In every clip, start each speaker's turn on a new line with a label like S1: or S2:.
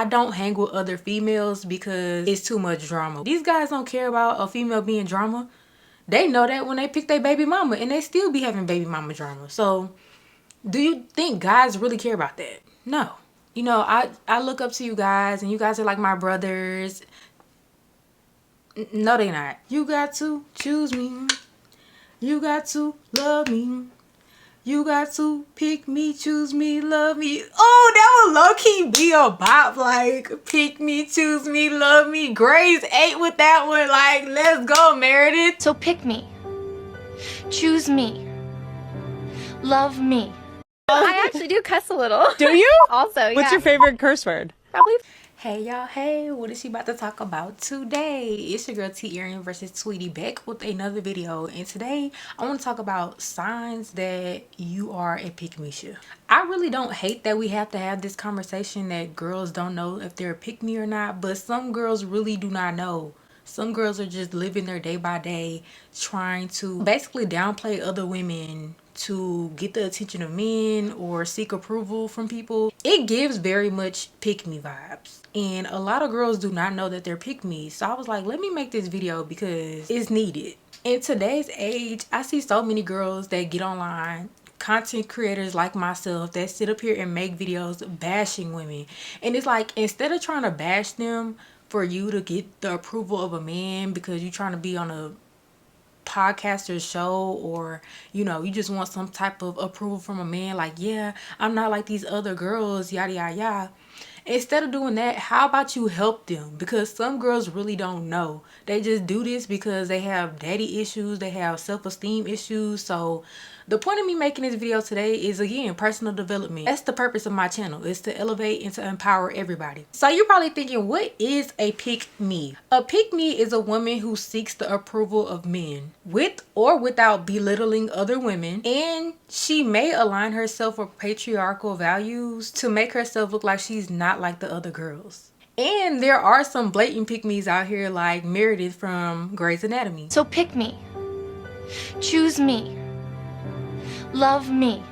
S1: I don't hang with other females because it's too much drama. These guys don't care about a female being drama. They know that when they pick their baby mama, and they still be having baby mama drama. So do you think guys really care about that? No. You know, I look up to you guys, and you guys are like my brothers. No, they not. You got to choose me. You got to love me. You got to pick me, choose me, love me. Oh, that would low-key be a bop. Like, pick me, choose me, love me. Grades 8 with that one. Like, let's go, Meredith.
S2: So pick me. Choose me. Love me.
S3: I actually do cuss a little.
S4: Do you?
S3: Also, yeah.
S4: What's your favorite curse word?
S3: Probably.
S1: Hey y'all, hey, what is she about to talk about today? It's your girl T Erin versus Tweety back with another video, and today I want to talk about signs that you are a pick-me-sha. I really don't hate that we have to have this conversation that girls don't know if they're a pick-me or not, but some girls really do not know. Some girls are just living their day by day, trying to basically downplay other women to get the attention of men or seek approval from people. It gives very much pick-me vibes. And a lot of girls do not know that they're pick-me. So I was like, let me make this video because it's needed. In today's age, I see so many girls that get online, content creators like myself, that sit up here and make videos bashing women. And it's like, instead of trying to bash them for you to get the approval of a man because you're trying to be on a podcaster's show, or you know, you just want some type of approval from a man, like, yeah, I'm not like these other girls, yada yada yada. Instead of doing that, how about you help them? Because some girls really don't know. They just do this because they have daddy issues, they have self-esteem issues. So the point of me making this video today is, again, personal development. That's the purpose of my channel, is to elevate and to empower everybody. So you're probably thinking, what is a pick-me? A pick-me is a woman who seeks the approval of men with or without belittling other women, and she may align herself with patriarchal values to make herself look like she's not like the other girls. And there are some blatant pick-me's out here like Meredith from Grey's Anatomy.
S2: So pick me. Choose me. Love me.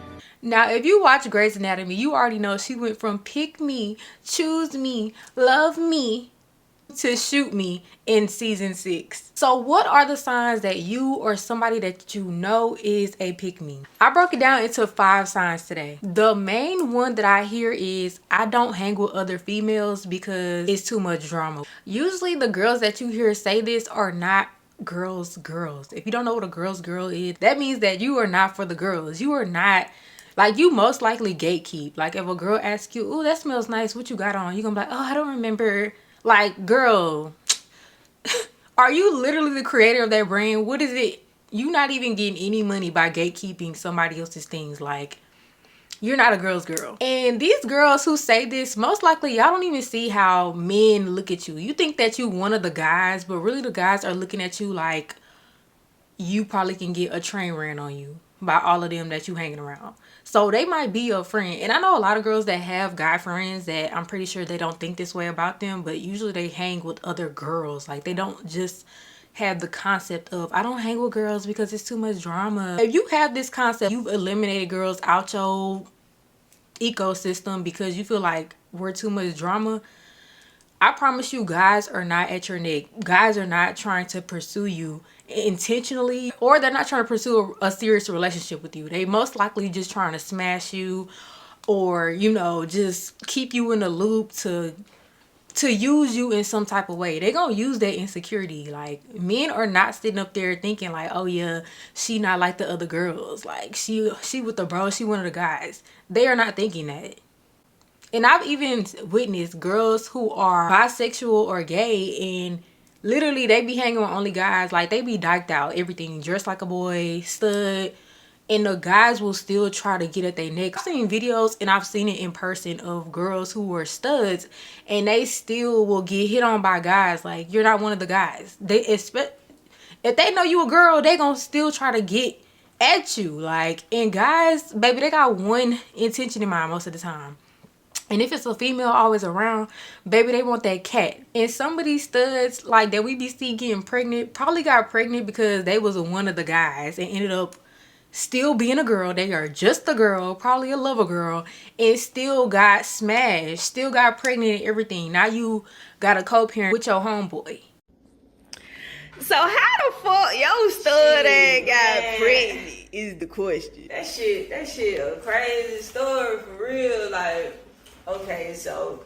S1: Now, if you watch Grey's Anatomy, you already know she went from pick me, choose me, love me, to shoot me in season 6. So what are the signs that you or somebody that you know is a pick-me? I broke it down into 5 signs today. The main one that I hear is, I don't hang with other females because it's too much drama. Usually the girls that you hear say this are not girls. If you don't know what a girl is, that means that you are not for the girls. You are not, like, you most likely gatekeep. Like, if a girl asks you, oh, that smells nice, what you got on? You're gonna be like, oh, I don't remember. Like, girl, are you literally the creator of that brand? What is it? You not even getting any money by gatekeeping somebody else's things. Like, you're not a girl's girl. And these girls who say this, most likely y'all don't even see how men look at you. You think that you one of the guys, but really the guys are looking at you like you probably can get a train ran on you by all of them that you hanging around. So they might be your friend. And I know a lot of girls that have guy friends that I'm pretty sure they don't think this way about them, but usually they hang with other girls. Like, they don't just have the concept of, I don't hang with girls because it's too much drama. If you have this concept, you've eliminated girls out your ecosystem because you feel like we're too much drama. I promise you, guys are not at your neck. Guys are not trying to pursue you intentionally, or they're not trying to pursue a serious relationship with you. They most likely just trying to smash you, or, you know, just keep you in the loop to use you in some type of way. They gonna use that insecurity. Like, men are not sitting up there thinking like, oh yeah, she not like the other girls, like she with the bro, she one of the guys. They are not thinking that. And I've even witnessed girls who are bisexual or gay, and literally they be hanging with only guys. Like, they be dyked out, everything, dressed like a boy, stud, and the guys will still try to get at their neck. I've seen videos, and I've seen it in person, of girls who were studs and they still will get hit on by guys. Like, you're not one of the guys. They expect, if they know you a girl, they gonna still try to get at you. Like, and guys, baby, they got one intention in mind most of the time. And if it's a female always around, baby, they want that cat. And some of these studs, like, that we be seeing getting pregnant, probably got pregnant because they was one of the guys and ended up still being a girl. They are just a girl, probably a lover girl, and still got smashed, still got pregnant and everything. Now you got a co-parent with your homeboy.
S4: So how the fuck your stud ass got pregnant is the question.
S5: That shit a crazy story for real. Like, okay, so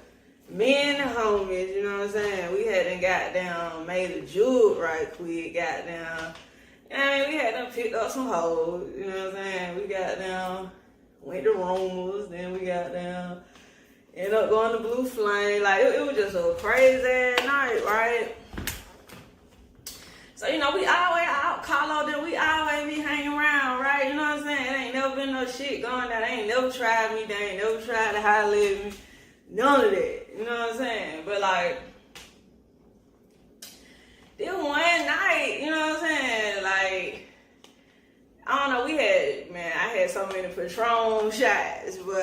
S5: me and the homies, you know what I'm saying? We hadn't got down, made a jewel right quick, got down. You know what I mean? We had done picked up some hoes, you know what I'm saying? We got down, went to rumors, then we got down, ended up going to Blue Flame. Like, it was just a crazy ass night, right? So, you know, we always out, Carlo, then we always be hanging around, right? You know what I'm saying? It ain't never been no shit going down. They ain't never tried me. They ain't never tried to holler at me. None of that. You know what I'm saying? But, like, this one night, you know what I'm saying? Like, I don't know, I had so many Patron shots, but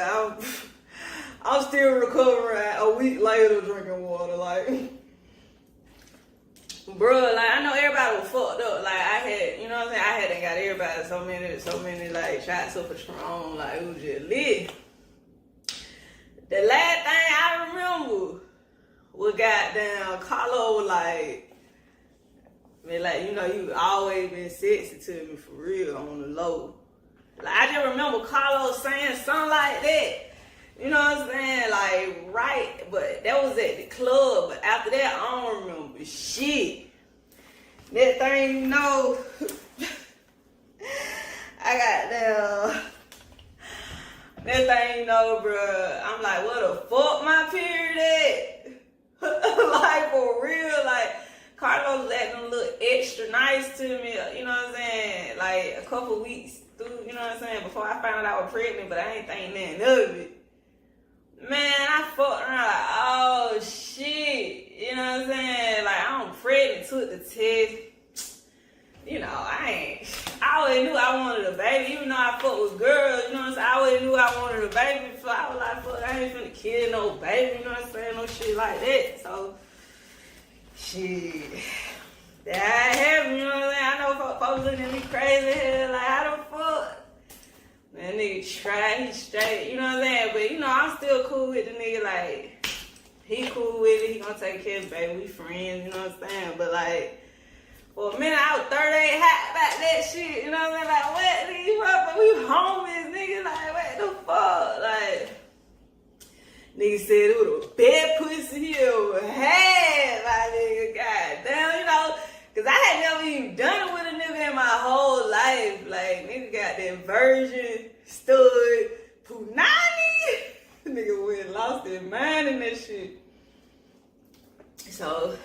S5: I'm still recovering a week later drinking water, like, bro, like, I know everybody was fucked up, like, I had, you know what I'm saying, I hadn't got everybody so many, like, shots of Patron, like, it was just lit. The last thing I remember was goddamn Carlo was like, man, like, you know, you always been sexy to me for real on the low. Like, I just remember Carlos saying something like that. You know what I'm saying? Like, right, but that was at the club. But after that, I don't remember shit. That thing, you know, I got down. That thing, you know, bruh, I'm like, what the fuck my period at? Like, for real, like, Carlos was acting a little extra nice to me, you know what I'm saying? Like, a couple weeks through, you know what I'm saying, before I found out I was pregnant, but I ain't think nothing of it. Man, I fucked around like, oh, shit, you know what I'm saying? Like, I'm pregnant, took the test. You know, I always knew I wanted a baby, even though I fuck with girls, you know what I'm saying? I always knew I wanted a baby, so I was like, fuck, I ain't finna kill no baby, you know what I'm saying? No shit like that, so, shit, that happened, you know what I'm saying? I know folks looking at me crazy here, like, how the fuck? That nigga tried, he straight, you know what I'm saying? But, you know, I'm still cool with the nigga, like, he cool with it, he gonna take care of the baby, we friends, you know what I'm saying? But, like, for a minute, I was 38 hot about that shit, you know what I'm saying? Like, what, nigga, you up, we homies, nigga, like, what the fuck? Like, nigga said it was a bad pussy he ever had, my nigga, goddamn, you know, cause I had never even done it with a nigga in my whole life. Like, nigga got that virgin, stud, punani. Nigga went and lost his mind in that shit. So,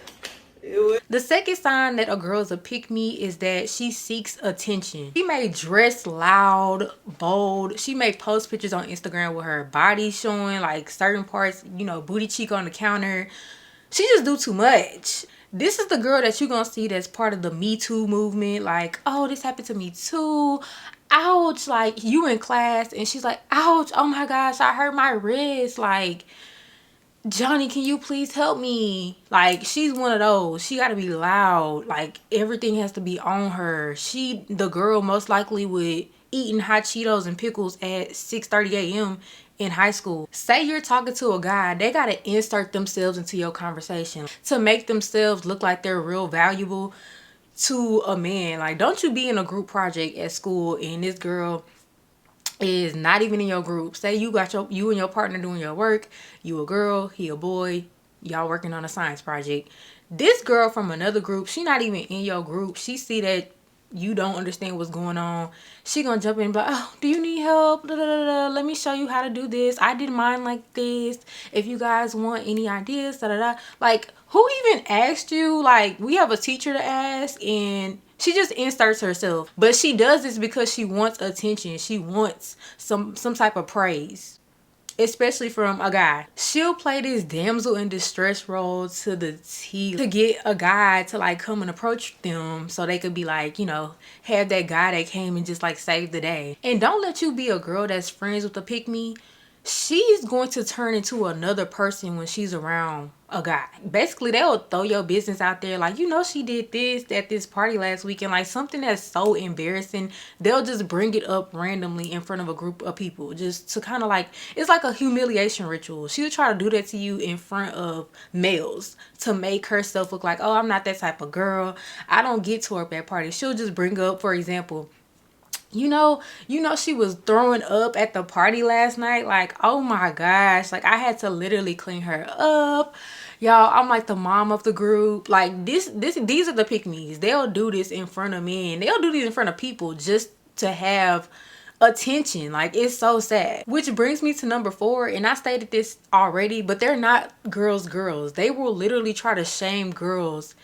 S5: it was.
S1: The second sign that a girl's a pick-me is that she seeks attention. She may dress loud, bold. She may post pictures on Instagram with her body showing, like, certain parts, you know, booty cheek on the counter. She just do too much. This is the girl that you're gonna see that's part of the Me Too movement. Like, oh, this happened to me too. Ouch. Like, you in class and she's like, ouch, oh my gosh, I hurt my wrist. Like, Johnny, can you please help me? Like, she's one of those. She gotta be loud. Like, everything has to be on her. She, the girl most likely would eating hot Cheetos and pickles at 6:30 a.m. in high school. Say you're talking to a guy, they gotta insert themselves into your conversation to make themselves look like they're real valuable to a man. Like, don't you be in a group project at school and this girl is not even in your group. Say you and your partner doing your work, you a girl, he a boy, y'all working on a science project. This girl from another group, she not even in your group. She see that you don't understand what's going on. She gonna jump in and be like, oh, do you need help? Da, da, da, da. Let me show you how to do this. I did mine like this. If you guys want any ideas, da, da, da. Like, who even asked you? Like, we have a teacher to ask, and she just inserts herself. But she does this because she wants attention. She wants some type of praise, especially from a guy. She'll play this damsel in distress role to the T to get a guy to, like, come and approach them so they could be like, you know, have that guy that came and just, like, saved the day. And don't let you be a girl that's friends with the pick-me. she's going to turn into another person when she's around a guy. Basically, they'll throw your business out there like, you know, she did this at this party last weekend, like something that's so embarrassing. They'll just bring it up randomly in front of a group of people just to kind of like, it's like a humiliation ritual. She'll try to do that to you in front of males to make herself look like, oh, I'm not that type of girl, I don't get twerk at parties. She'll just bring up, for example, you know, she was throwing up at the party last night. Like, oh my gosh, like I had to literally clean her up. Y'all, I'm like the mom of the group. Like these are the pick-me's. They'll do this in front of men. They'll do this in front of people just to have attention. Like, it's so sad. Which brings me to number 4, and I stated this already, but they're not girls. They will literally try to shame girls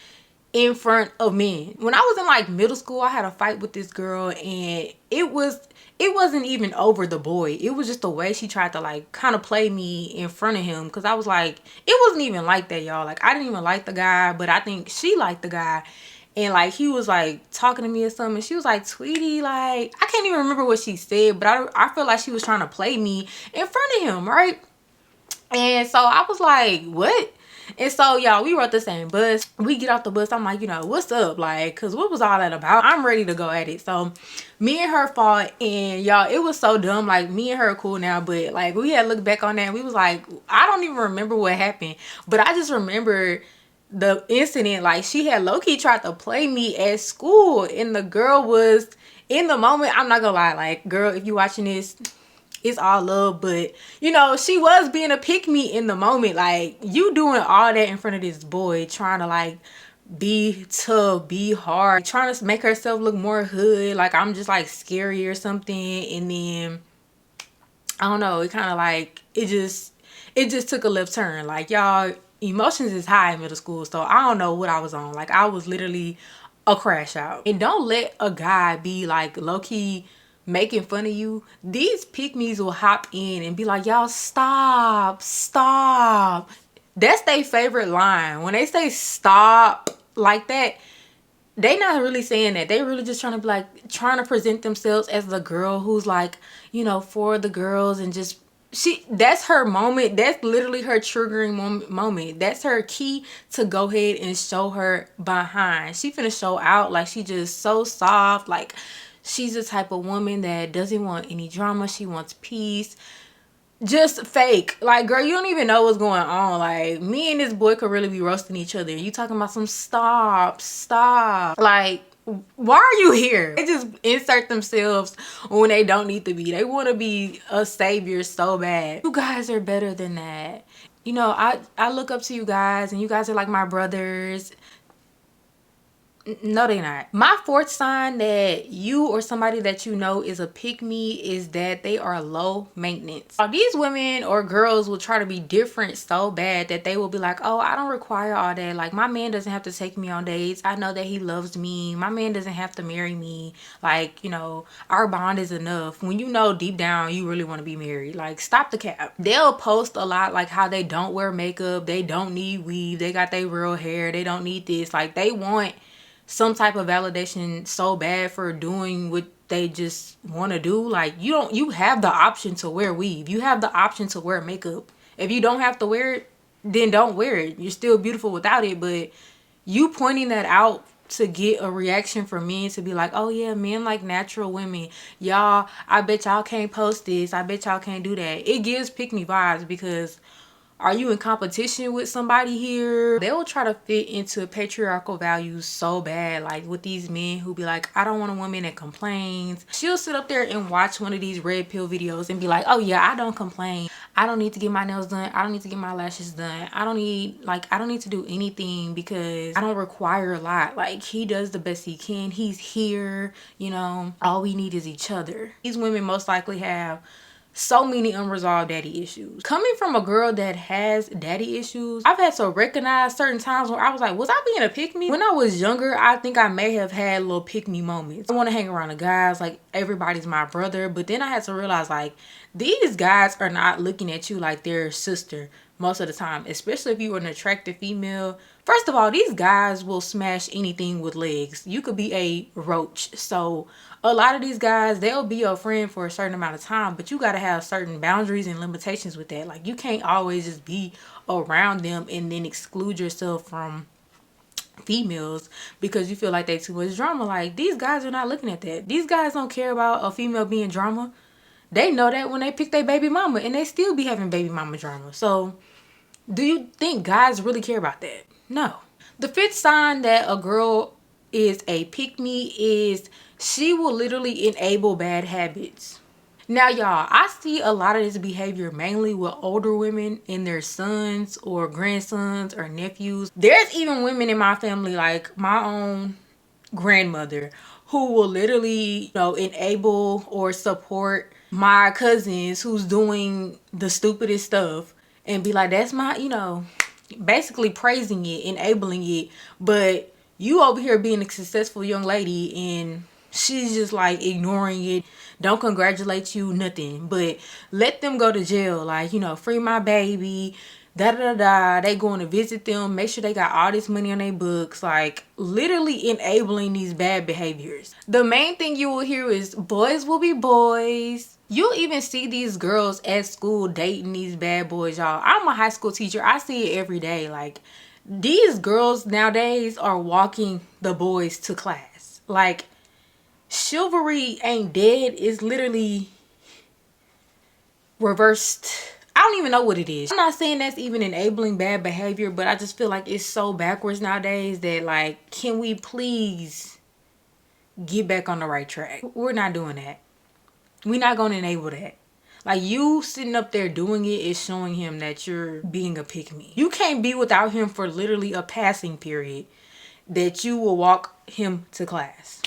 S1: in front of men. When I was in like middle school, I had a fight with this girl, and it wasn't even over the boy. It was just the way she tried to like kind of play me in front of him, because I was like, it wasn't even like that, y'all. Like, I didn't even like the guy, but I think she liked the guy. And like he was like talking to me or something, and she was like, Tweety, like, I can't even remember what she said, but I feel like she was trying to play me in front of him, right? And so I was like, what? And so, y'all, we rode the same bus. We get off the bus. I'm like, you know, what's up? Like, because what was all that about? I'm ready to go at it. So, me and her fought. And, y'all, it was so dumb. Like, me and her are cool now. But, like, we had looked back on that. And we was like, I don't even remember what happened. But I just remember the incident. Like, she had low-key tried to play me at school. And the girl was, in the moment, I'm not going to lie. Like, girl, if you watching this, it's all love, but you know, she was being a pick me in the moment. Like, you doing all that in front of this boy, trying to like be tough, be hard, trying to make herself look more hood, like I'm just like scary or something. And then I don't know, it kind of like it just took a left turn. Like, y'all, emotions is high in middle school, so I don't know what I was on. Like, I was literally a crash out. And don't let a guy be like low-key making fun of you. These pick-me's will hop in and be like, y'all, stop. That's their favorite line. When they say stop like that, they not really saying that. They really just trying to be like, trying to present themselves as the girl who's like, you know, for the girls, and just that's her moment. That's literally her triggering moment. That's her key to go ahead and show her behind. She finna show out like she just so soft. Like, she's the type of woman that doesn't want any drama. She wants peace. Just fake. Like, girl, you don't even know what's going on. Like, me and this boy could really be roasting each other. You talking about some stop. Like, why are you here? They just insert themselves when they don't need to be. They want to be a savior so bad. You guys are better than that. You know, I look up to you guys, and you guys are like my brothers. No, they not. My 4th sign that you or somebody that you know is a pick-me is that they are low maintenance. These women or girls will try to be different so bad that they will be like, oh, I don't require all that. Like, my man doesn't have to take me on dates. I know that he loves me. My man doesn't have to marry me. Like, you know, our bond is enough. When you know deep down you really want to be married. Like, stop the cap. They'll post a lot like how they don't wear makeup. They don't need weave. They got their real hair. They don't need this. Like, they want some type of validation so bad for doing what they just want to do. Like, you have the option to wear weave. You have the option to wear makeup. If you don't have to wear it, then don't wear it. You're still beautiful without it. But you pointing that out to get a reaction from men to be like, oh yeah, men like natural women. Y'all, I bet y'all can't post this. I bet y'all can't do that. It gives pick me vibes, because are you in competition with somebody here? They will try to fit into patriarchal values so bad. Like, with these men who be like, I don't want a woman that complains. She'll sit up there and watch one of these red pill videos and be like, oh yeah, I don't complain. I don't need to get my nails done. I don't need to get my lashes done. I don't need to do anything because I don't require a lot. Like, he does the best he can. He's here, you know. All we need is each other. These women most likely have so many unresolved daddy issues. Coming from a girl that has daddy issues, I've had to recognize certain times where I was like, was I being a pick-me? When I was younger, I think I may have had little pick-me moments. I want to hang around the guys, like everybody's my brother. But then I had to realize, like, these guys are not looking at you like their sister. most of the time, especially if you're an attractive female. First of all, these guys will smash anything with legs. You could be a roach. So a lot of these guys, they'll be your friend for a certain amount of time, but you got to have certain boundaries and limitations with that. Like, you can't always just be around them and then exclude yourself from females because you feel like they too much drama. Like, these guys are not looking at that. These guys don't care about a female being drama. They know that when they pick their baby mama, and they still be having baby mama drama. So do you think guys really care about that? No. The fifth sign that a girl is a pick-me is she will literally enable bad habits. Now, y'all, I see a lot of this behavior mainly with older women and their sons or grandsons or nephews. There's even women in my family, like my own grandmother, who will literally, enable or support my cousins who's doing the stupidest stuff and be like, that's my, basically praising it, enabling it. But you over here being a successful young lady and she's just like ignoring it, don't congratulate you, nothing, but let them go to jail. Like, free my baby, da da da. They going to visit them, make sure they got all this money on their books, like literally enabling these bad behaviors. The main thing you will hear is boys will be boys. You'll even see these girls at school dating these bad boys, y'all. I'm a high school teacher. I see it every day. Like, these girls nowadays are walking the boys to class. Like, chivalry ain't dead. It's literally reversed. I don't even know what it is. I'm not saying that's even enabling bad behavior, but I just feel like it's so backwards nowadays that, like, can we please get back on the right track? We're not doing that. We're not going to enable that. Like, you sitting up there doing it is showing him that you're being a pick-me. You can't be without him for literally a passing period that you will walk him to class.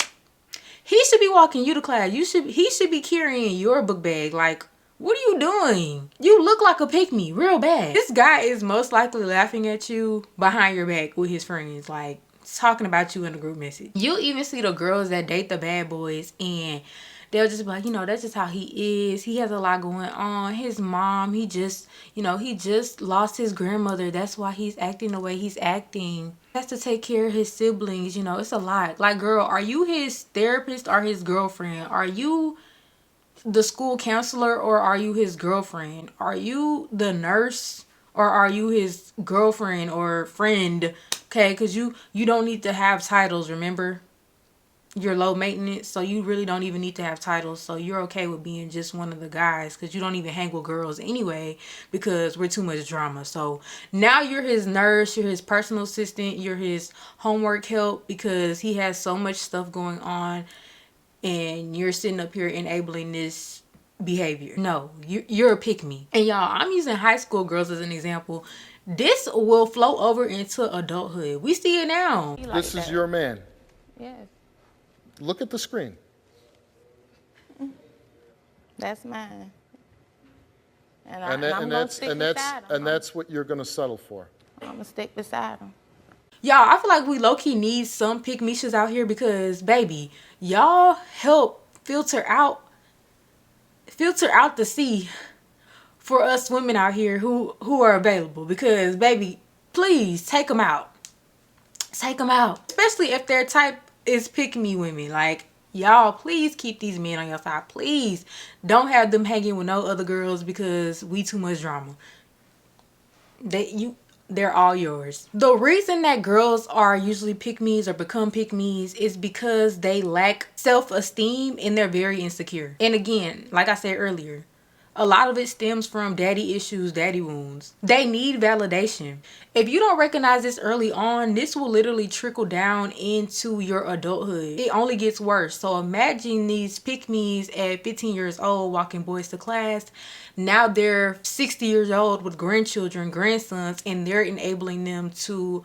S1: He should be walking you to class. He should be carrying your book bag. Like, what are you doing? You look like a pick-me real bad. This guy is most likely laughing at you behind your back with his friends, like talking about you in a group message. You'll even see the girls that date the bad boys and they'll just be like, that's just how he is. He has a lot going on. His mom, he just lost his grandmother. That's why he's acting the way he's acting. He has to take care of his siblings. It's a lot. Like, girl, are you his therapist or his girlfriend? Are you the school counselor or are you his girlfriend? Are you the nurse or are you his girlfriend or friend? Okay, because you don't need to have titles, remember? You're low maintenance, so you really don't even need to have titles. So you're okay with being just one of the guys because you don't even hang with girls anyway because we're too much drama. So now you're his nurse, you're his personal assistant, you're his homework help because he has so much stuff going on and you're sitting up here enabling this behavior. No, you're a pick-me. And y'all, I'm using high school girls as an example. This will flow over into adulthood. We see it now.
S6: This is your man.
S3: Yes,
S6: Look at the screen.
S3: that's mine. And,
S6: And,
S3: I'm gonna
S6: that's
S3: stick
S6: and that's
S3: beside him.
S6: and that's what you're going to settle for.
S3: I'm gonna stick beside him.
S1: Y'all, I feel like we low-key need some pick-me-shas out here because, baby, y'all help filter out the sea for us women out here who are available. Because, baby, please take them out. Take them out. Especially if their type is pick-me women. Like, y'all, please keep these men on your side. Please don't have them hanging with no other girls because we too much drama. They're all yours. The reason that girls are usually pick-me's or become pick-me's is because they lack self-esteem and they're very insecure. And again, like I said earlier, a lot of it stems from daddy issues, daddy wounds. They need validation. If you don't recognize this early on, this will literally trickle down into your adulthood. It only gets worse. So imagine these pick-me's at 15 years old walking boys to class. Now they're 60 years old with grandchildren, grandsons, and they're enabling them to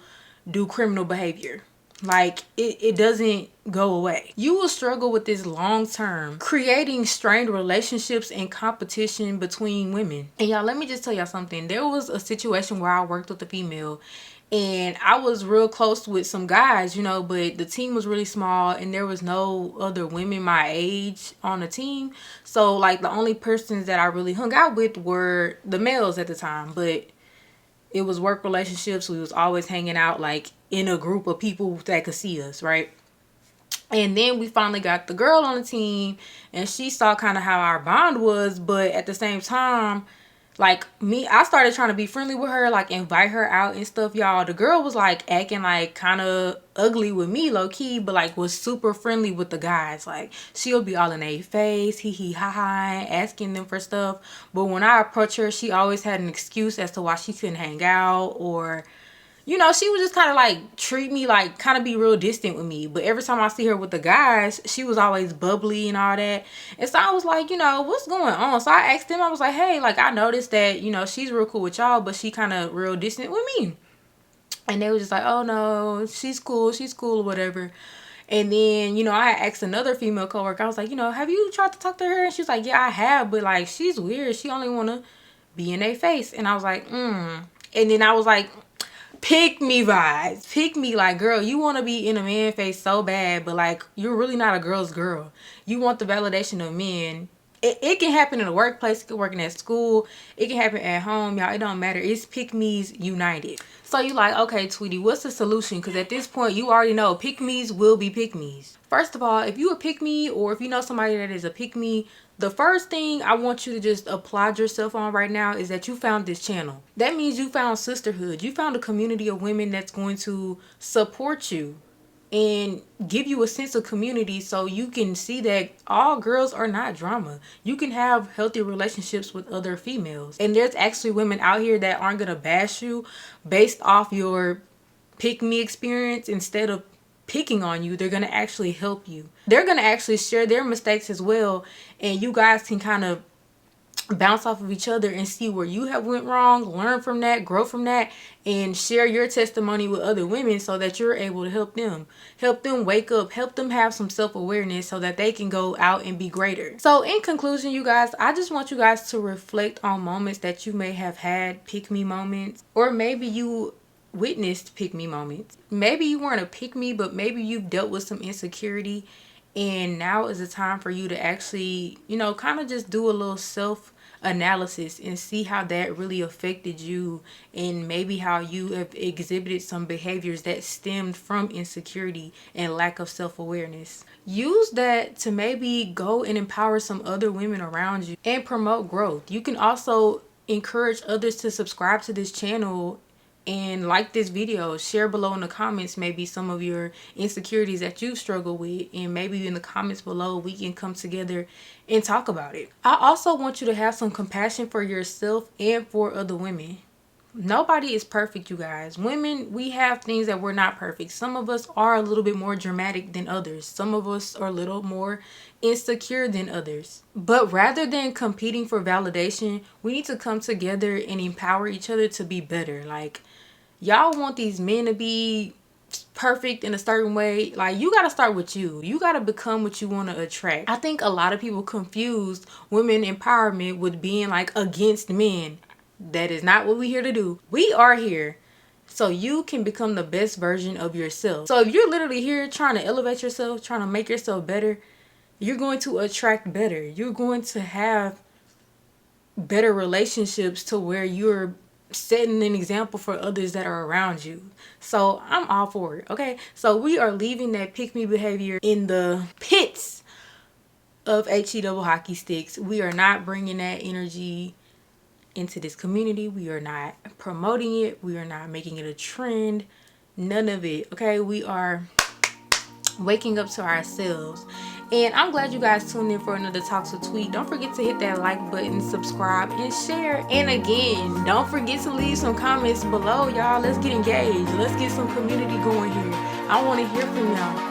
S1: do criminal behavior. Like, it doesn't go away. You will struggle with this long term, creating strained relationships and competition between women. And y'all, let me just tell y'all something. There was a situation where I worked with a female and I was real close with some guys, but the team was really small and there was no other women my age on the team. So, like, the only persons that I really hung out with were the males at the time. But It was work relationships. We was always hanging out like in a group of people that could see us, right? And then we finally got the girl on the team, and she saw kind of how our bond was, but at the same time, like me, I started trying to be friendly with her, like invite her out and stuff, y'all. The girl was like acting like kind of ugly with me, low key, but like was super friendly with the guys. Like she'll be all in their face, hee hee ha ha, asking them for stuff. But when I approached her, she always had an excuse as to why she couldn't hang out, or you know, she would just kind of like treat me like kind of be real distant with me. But every time I see her with the guys, she was always bubbly and all that. And so I was like, you know, what's going on? So I asked them, I was like, hey, like I noticed that, you know, she's real cool with y'all, but she kind of real distant with me. And they were just like, oh no, she's cool or whatever. And then, you know, I asked another female coworker, I was like, you know, have you tried to talk to her? And she was like, yeah, I have, but like she's weird. She only want to be in their face. And I was like, And then I was like, pick me vibes. Pick me, like, girl, you want to be in a man face so bad, but like you're really not a girl's girl. You want the validation of men. It can happen in the workplace, it can work at school, it can happen at home, y'all. It don't matter. It's pick me's united. So you like, okay, Tweety, what's the solution? Because at this point you already know pick me's will be pick me's. First of all, if you a pick me, or if you know somebody that is a pick me, the first thing I want you to just applaud yourself on right now is that you found this channel. That means you found sisterhood. You found a community of women that's going to support you and give you a sense of community, so you can see that all girls are not drama. You can have healthy relationships with other females. And there's actually women out here that aren't going to bash you based off your pick me experience. Instead of picking on you, they're going to actually help you. They're going to actually share their mistakes as well, and you guys can kind of bounce off of each other and see where you have went wrong, learn from that, grow from that, and share your testimony with other women so that you're able to help them wake up, help them have some self-awareness so that they can go out and be greater. So in conclusion, you guys, I just want you guys to reflect on moments that you may have had pick me moments, or maybe you witnessed pick me moments. Maybe you weren't a pick me, but maybe you've dealt with some insecurity, and now is the time for you to actually, you know, kind of just do a little self analysis and see how that really affected you, and maybe how you have exhibited some behaviors that stemmed from insecurity and lack of self-awareness. Use that to maybe go and empower some other women around you and promote growth. You can also encourage others to subscribe to this channel and like this video. Share below in the comments maybe some of your insecurities that you struggle with, and maybe in the comments below we can come together and talk about it. I also want you to have some compassion for yourself and for other women. Nobody is perfect, you guys. Women, we have things that we're not perfect. Some of us are a little bit more dramatic than others. Some of us are a little more insecure than others. But rather than competing for validation, we need to come together and empower each other to be better. Like, y'all want these men to be perfect in a certain way. Like, you got to start with you. You got to become what you want to attract. I think a lot of people confuse women empowerment with being like against men. That is not what we're here to do. We are here so you can become the best version of yourself. So if you're literally here trying to elevate yourself, trying to make yourself better, you're going to attract better. You're going to have better relationships to where you're setting an example for others that are around you. So I'm all for it, okay? So we are leaving that pick me behavior in the pits of HE double hockey sticks. We are not bringing that energy into this community. We are not promoting it. We are not making it a trend. None of it, okay? We are waking up to ourselves. And I'm glad you guys tuned in for another Talks with Tweet. Don't forget to hit that like button, subscribe, and share. And again, don't forget to leave some comments below, y'all. Let's get engaged. Let's get some community going here. I want to hear from y'all.